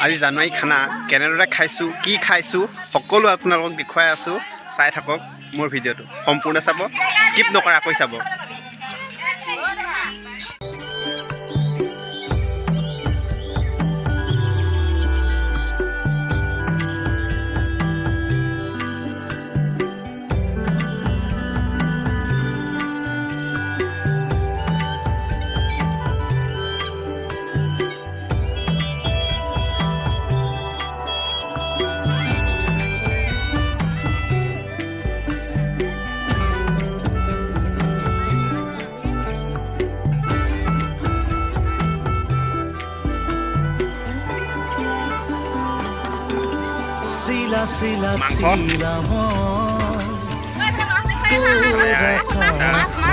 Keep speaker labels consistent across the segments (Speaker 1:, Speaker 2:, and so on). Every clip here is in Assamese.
Speaker 1: আজি জানুৱাৰী খানা কেনেদৰে খাইছোঁ কি খাইছোঁ সকলো আপোনালোকক দেখুৱাই আছোঁ চাই থাকক মোৰ ভিডিঅ'টো সম্পূৰ্ণ চাব স্কিপ নকৰাকৈ চাব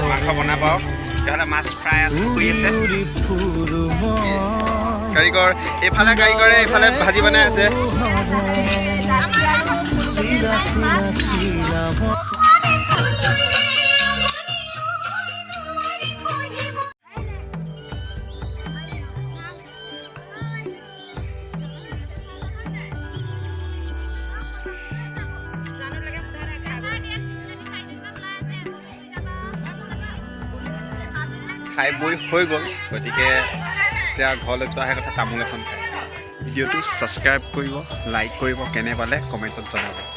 Speaker 1: মাংস বনাব তেতিয়াহ'লে মাছ ফ্ৰাই কৰি আছে কাৰিকৰ এইফালে কাৰিকৰে এইফালে ভাজি বনাই আছে খাই বৈ হৈ গ'ল গতিকে এতিয়া ঘৰলৈ যোৱা সেই কথা তামোল এখন খাই ভিডিঅ'টো ছাবস্ক্ৰাইব কৰিব লাইক কৰিব কেনে পালে কমেণ্টত জনাব